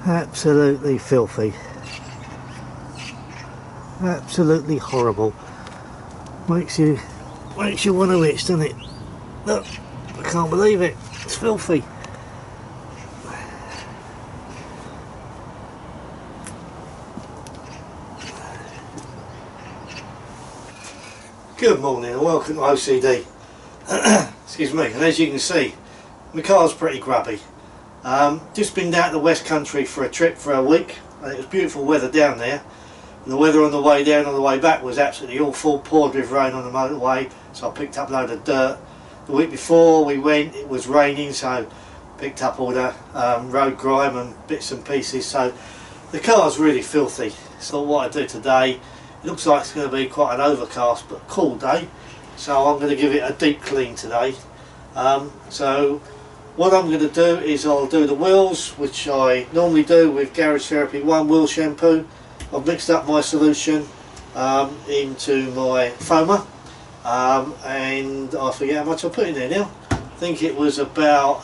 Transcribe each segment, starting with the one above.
Absolutely filthy. Absolutely horrible. Makes you want to itch, doesn't it? Look, I can't believe it. It's filthy. Good morning and welcome to OCD. Excuse me. And as you can see, my car's pretty grubby. Just been down to the West Country for a trip for a week, and it was beautiful weather down there. And the weather on the way down, on the way back, was absolutely awful. Poured with rain on the motorway, so I picked up a load of dirt. The week before we went, it was raining, so picked up all the road grime and bits and pieces. So the car's really filthy. So what I do today, it looks like it's going to be quite an overcast but cool day, so I'm going to give it a deep clean today. So what I'm going to do is I'll do the wheels, which I normally do with Garage Therapy 1 wheel shampoo. I've mixed up my solution into my foamer, and I forget how much I put in there now. I think it was about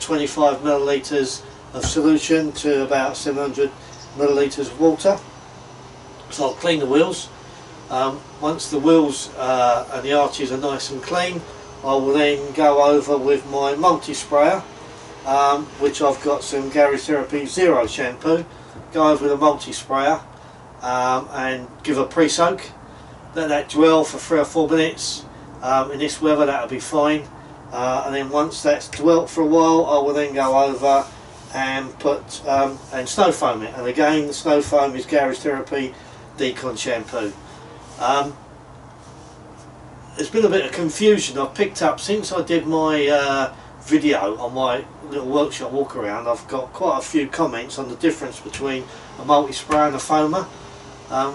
25 millilitres of solution to about 700 millilitres of water. So I'll clean the wheels. Once the wheels and the arches are nice and clean, I will then go over with my multi-sprayer, which I've got some Garage Therapy Zero shampoo. Go over with a multi-sprayer and give a pre-soak. Let that dwell for 3 or 4 minutes. In this weather that'll be fine. And then once that's dwelt for a while, I will then go over and put and snow foam it. And again, the snow foam is Garage Therapy Decon shampoo. There's been a bit of confusion. I've picked up since I did my video on my little workshop walk around. I've got quite a few comments on the difference between a multi-sprayer and a foamer.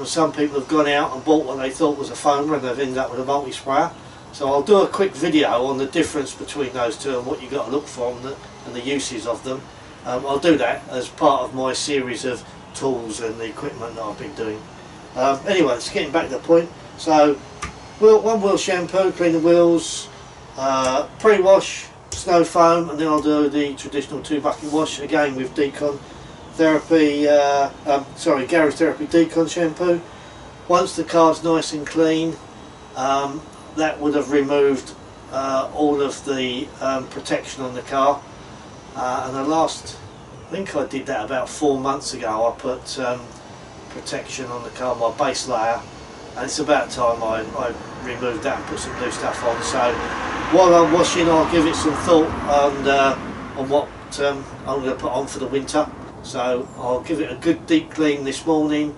Some people have gone out and bought what they thought was a foamer and they've ended up with a multi-sprayer. So I'll do a quick video on the difference between those two and what you've got to look for and the uses of them. I'll do that as part of my series of tools and the equipment that I've been doing. Anyway, it's getting back to the point. So one wheel shampoo, clean the wheels, pre-wash, snow foam, and then I'll do the traditional 2 bucket wash again with Decon Therapy, Garage Therapy Decon shampoo. Once the car's nice and clean, that would have removed all of the protection on the car. And the last, I think I did that about 4 months ago. I put protection on the car, my base layer, and it's about time I removed that and put some new stuff on. So while I'm washing, I'll give it some thought on what I'm going to put on for the winter. So I'll give it a good deep clean this morning,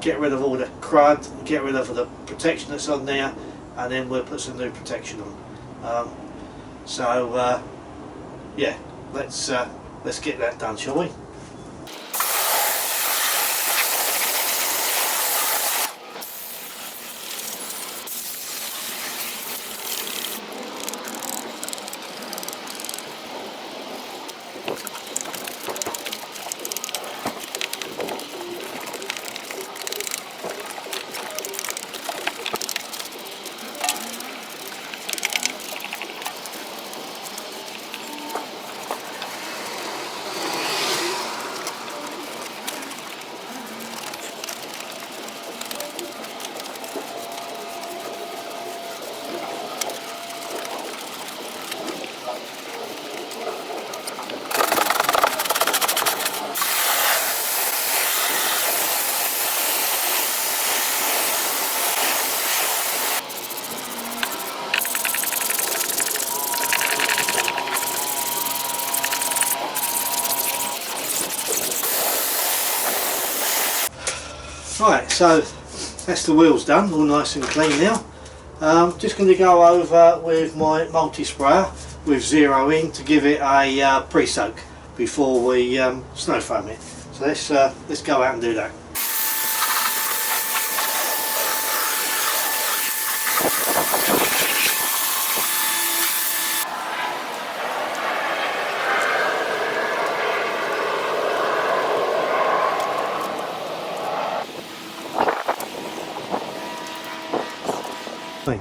get rid of all the crud, get rid of the protection that's on there, and then we'll put some new protection on. Yeah, let's get that done, shall we? Right, so that's the wheels done, all nice and clean now. Just going to go over with my multi-sprayer with Zero in to give it a pre-soak before we snow foam it. So let's go out and do that.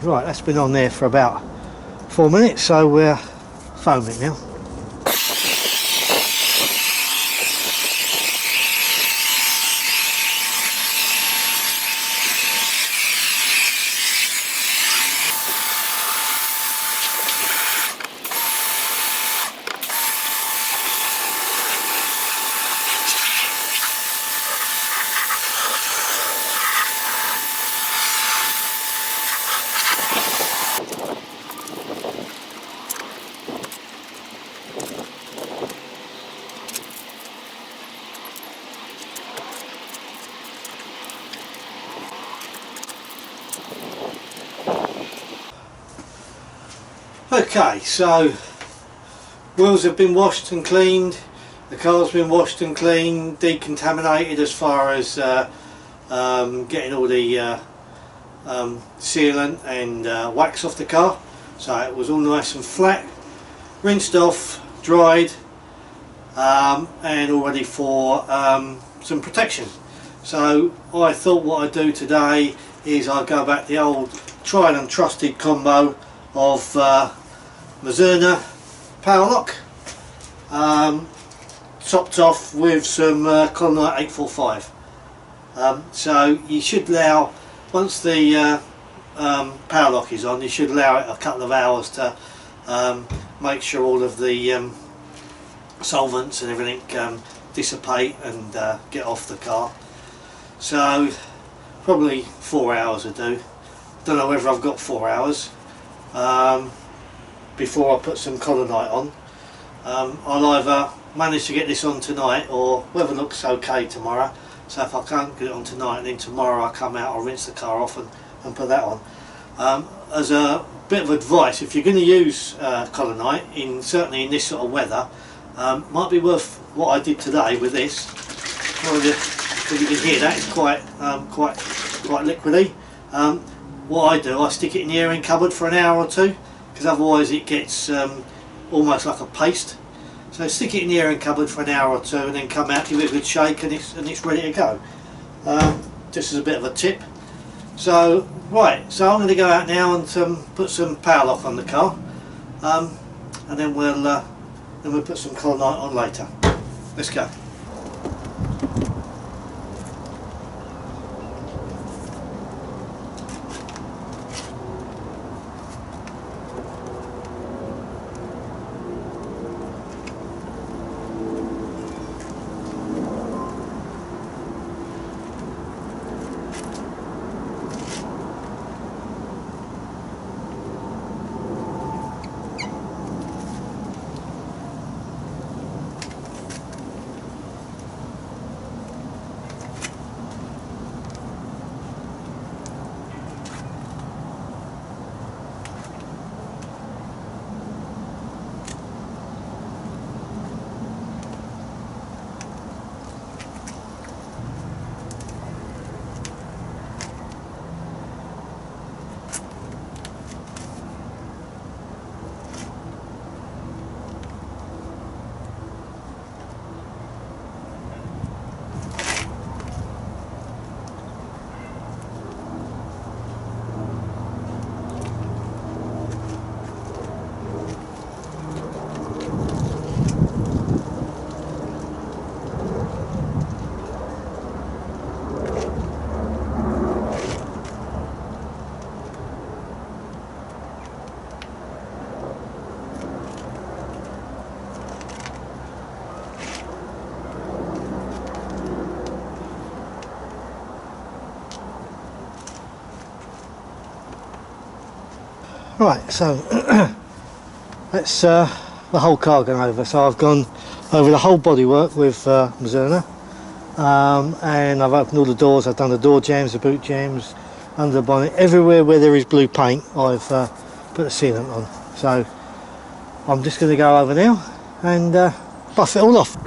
Right, that's been on there for about 4 minutes, so we're foaming now. Okay, so wheels have been washed and cleaned, the car's been washed and cleaned, decontaminated as far as getting all the sealant and wax off the car, so it was all nice and flat, rinsed off, dried, and all ready for some protection. So I thought what I'd do today is I'd go back the old tried and trusted combo of Mazurna power lock, topped off with some Colonite 845. So you should allow, once the power lock is on, you should allow it a couple of hours to make sure all of the solvents and everything dissipate and get off the car. So probably 4 hours would do. Don't know whether I've got 4 hours before I put some Colonite on. I'll either manage to get this on tonight, or weather looks okay tomorrow, so if I can't get it on tonight, and then tomorrow I come out, I'll rinse the car off and put that on. As a bit of advice, if you're going to use Colonite, certainly in this sort of weather, might be worth what I did today with this. If you can hear that, it's quite liquidy. What I do, I stick it in the airing cupboard for an hour or two, because otherwise it gets almost like a paste. So stick it in the airing cupboard for an hour or two, and then come out, give it a good shake, and it's ready to go. Just as a bit of a tip. So right, so I'm going to go out now and put some power lock on the car, and then we'll put some Colonite on later. Let's go. Right, so that's the whole car gone over. So I've gone over the whole bodywork with Mazurna, and I've opened all the doors. I've done the door jambs, the boot jambs, under the bonnet, everywhere where there is blue paint I've put the sealant on. So I'm just going to go over now and buff it all off.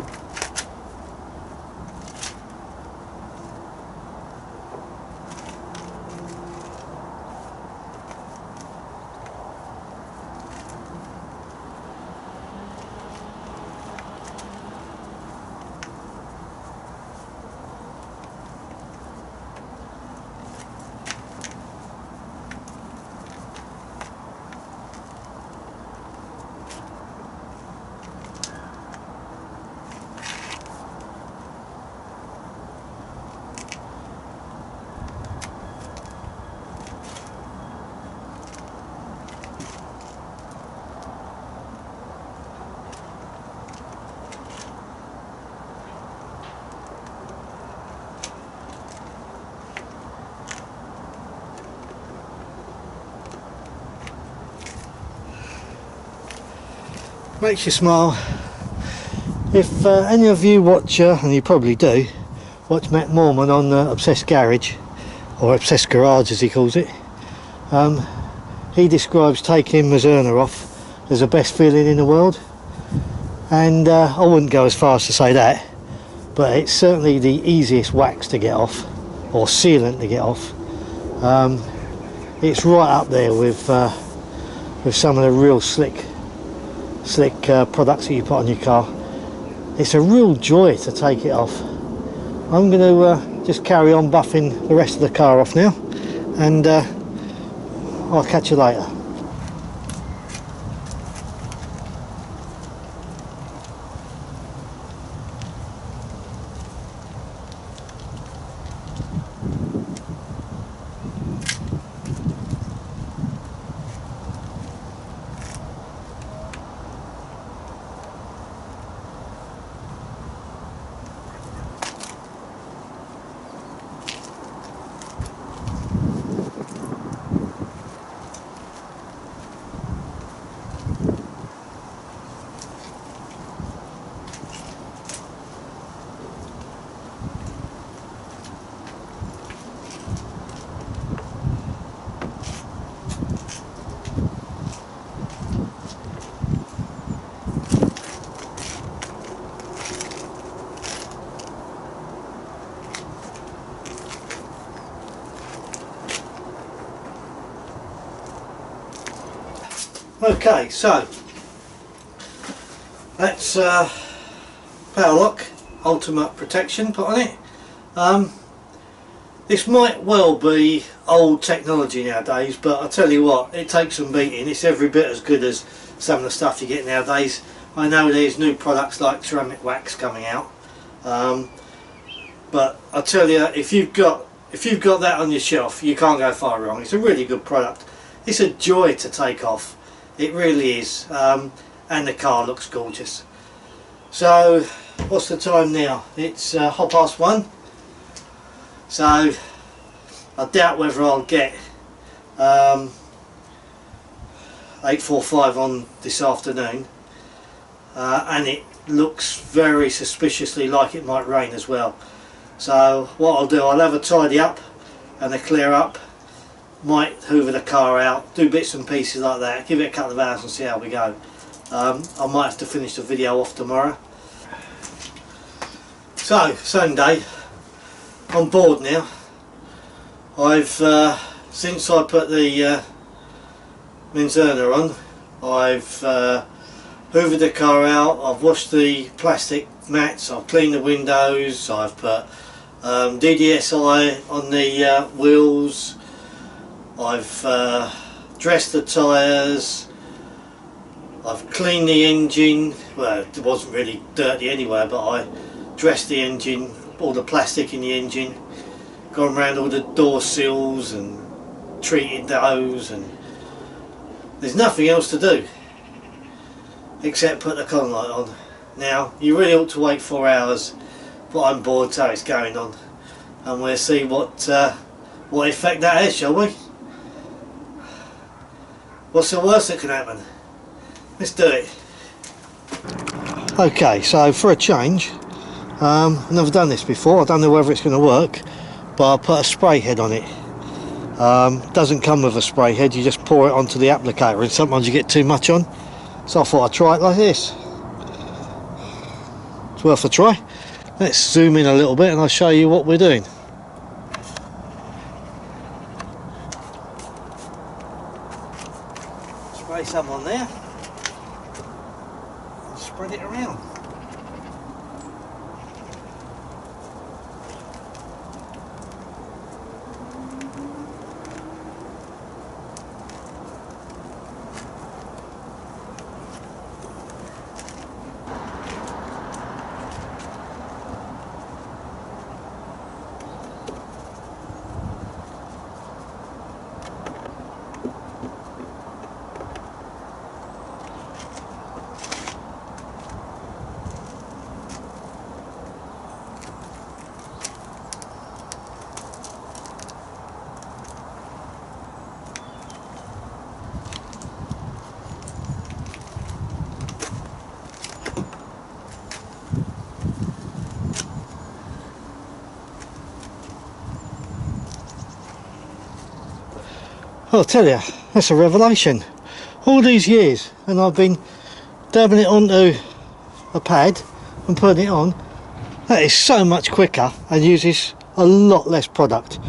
Makes you smile. If any of you watch, and you probably do, watch Matt Moorman on Obsessed Garage, or Obsessed Garage as he calls it, he describes taking Mazurna off is the best feeling in the world, and I wouldn't go as far as to say that, but it's certainly the easiest wax to get off, or sealant to get off. It's right up there with some of the real slick products that you put on your car. It's a real joy to take it off. I'm going to just carry on buffing the rest of the car off now, and I'll catch you later. Okay, so that's power lock, ultimate protection put on it. This might well be old technology nowadays, but I tell you what, it takes some beating. It's every bit as good as some of the stuff you get nowadays. I know there's new products like ceramic wax coming out, but I tell you, if you've got that on your shelf, you can't go far wrong. It's a really good product. It's a joy to take off. It really is, and the car looks gorgeous. So what's the time now? It's 1:30, so I doubt whether I'll get 8:45 on this afternoon, and it looks very suspiciously like it might rain as well. So what I'll do, I'll have a tidy up and a clear up. Might hoover the car out, do bits and pieces like that, give it a couple of hours and see how we go. I might have to finish the video off tomorrow. So, Sunday, I'm bored now. I've, since I put the Minzerna on, I've hoovered the car out, I've washed the plastic mats, I've cleaned the windows, I've put DDSI on the wheels, I've dressed the tyres, I've cleaned the engine. Well, it wasn't really dirty anyway, but I dressed the engine, all the plastic in the engine, gone around all the door sills and treated those, and there's nothing else to do except put the con light on. Now, you really ought to wait 4 hours, but I'm bored, so it's going on, and we'll see what effect that has, shall we? What's the worst that can happen? Let's do it. Okay, so for a change, I've never done this before. I don't know whether it's going to work, but I'll put a spray head on it. Doesn't come with a spray head, you just pour it onto the applicator, and sometimes you get too much on. So I thought I'd try it like this. It's worth a try. Let's zoom in a little bit and I'll show you what we're doing. Spray some on there and spread it around. I'll tell you, that's a revelation. all these years, and I've been dabbing it onto a pad and putting it on. That is so much quicker and uses a lot less product.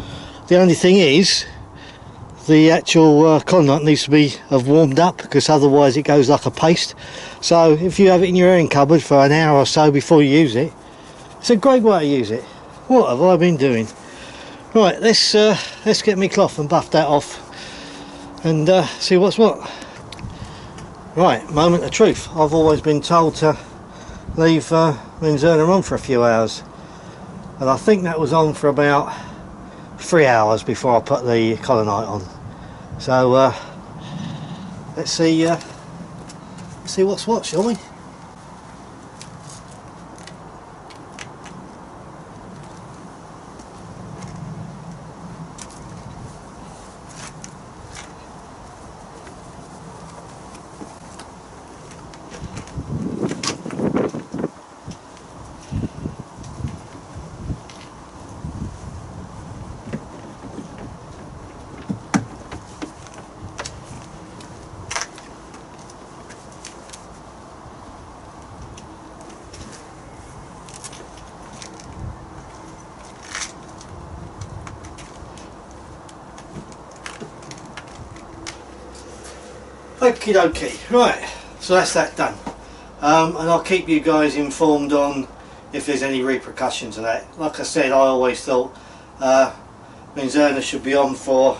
The only thing is the actual collar needs to be warmed up, because otherwise it goes like a paste. So if you have it in your airing cupboard for an hour or so before you use it, it's a great way to use it. What have I been doing? Right, let's get me cloth and buff that off and see what's what. Right, moment of truth. I've always been told to leave Menzerna on for a few hours, and I think that was on for about 3 hours before I put the collar night on. So let's see what's what, shall we? Okie dokie, right, so that's that done, and I'll keep you guys informed on if there's any repercussions of that. Like I said, I always thought Menzerna should be on for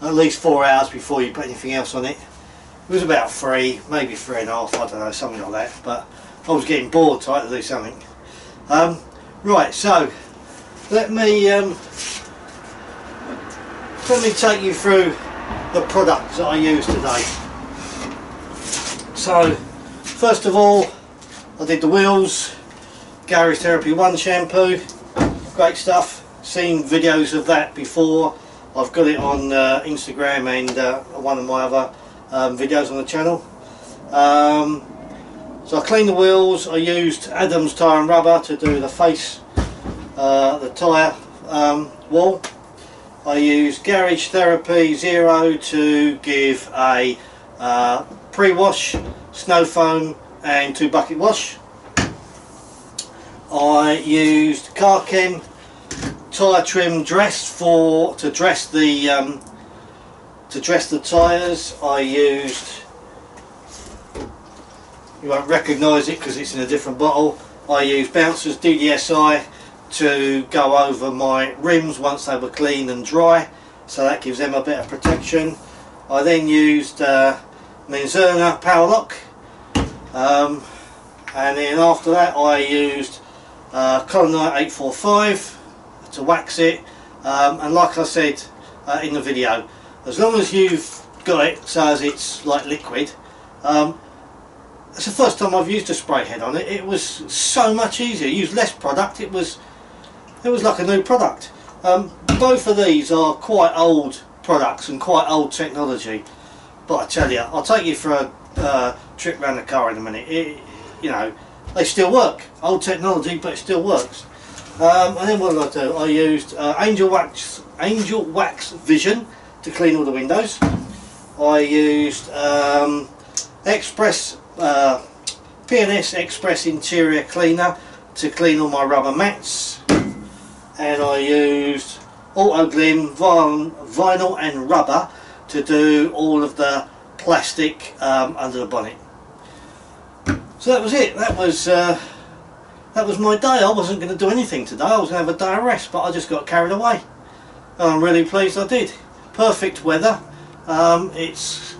at least 4 hours before you put anything else on it. It was about 3, maybe 3.5, I don't know, something like that, but I was getting bored, so I had to do something. Right, so let me take you through the products that I use today. So first of all, I did the wheels, Garage Therapy 1 shampoo, great stuff. Seen videos of that before. I've got it on Instagram and one of my other videos on the channel. So I cleaned the wheels. I used Adams Tyre and Rubber to do the face, the tyre wall. I used Garage Therapy 0 to give a pre-wash, snow foam and 2 bucket wash. I used Car Chem tyre trim dress to dress the tyres. I used, you won't recognise it because it's in a different bottle, I used Bouncers DDSI to go over my rims once they were clean and dry, so that gives them a bit of protection. I then used Menzerna Power Lock, and then after that I used Colonite 845 to wax it, and like I said in the video, as long as you've got it so as it's like liquid, it's the first time I've used a spray head on it. It was so much easier, used less product, it was like a new product. Both of these are quite old products and quite old technology, but I tell you, I'll take you for a trip around the car in a minute. You know, they still work. Old technology, but it still works. And then what did I do? I used Angel Wax Vision to clean all the windows. I used P&S Express Interior Cleaner to clean all my rubber mats, and I used Auto Glim vinyl and rubber to do all of the plastic under the bonnet. So that was it. That was my day. I wasn't going to do anything today. I was going to have a day of rest, but I just got carried away, and I'm really pleased I did. Perfect weather. It's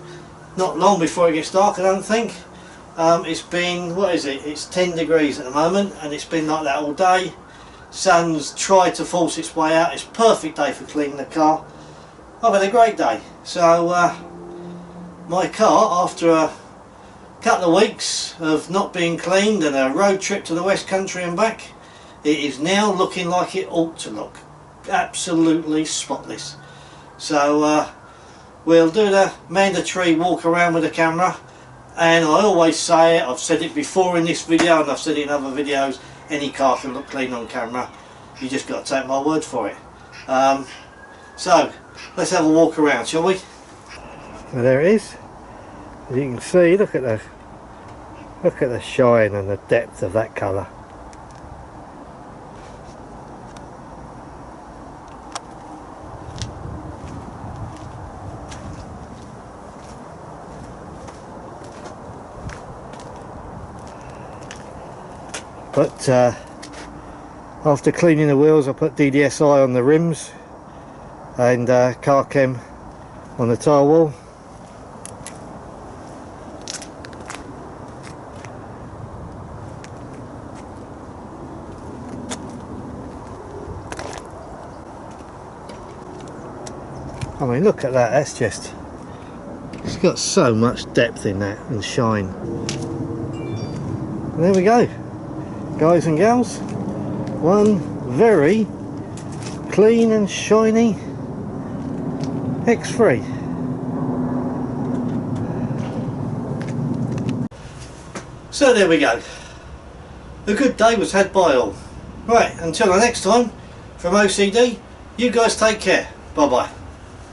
not long before it gets dark, I don't think. It's been, what is it, it's 10 degrees at the moment, and it's been like that all day. Sun's tried to force its way out. It's a perfect day for cleaning the car. I've had a great day. So my car, after a couple of weeks of not being cleaned and a road trip to the West Country and back, it is now looking like it ought to look. Absolutely spotless. So we'll do the mandatory walk around with the camera, and I always say it, I've said it before in this video and I've said it in other videos, any car can look clean on camera. You just got to take my word for it. So let's have a walk around, shall we? Well, there it is. As you can see, look at the shine and the depth of that colour. But after cleaning the wheels, I put DDSI on the rims and car chem on the tyre wall. I mean, look at that, that's just, it's got so much depth in that and shine. And there we go, guys and gals, one very clean and shiny X3. So there we go, a good day was had by all. Right, until the next time, from OCD, you guys take care, bye bye.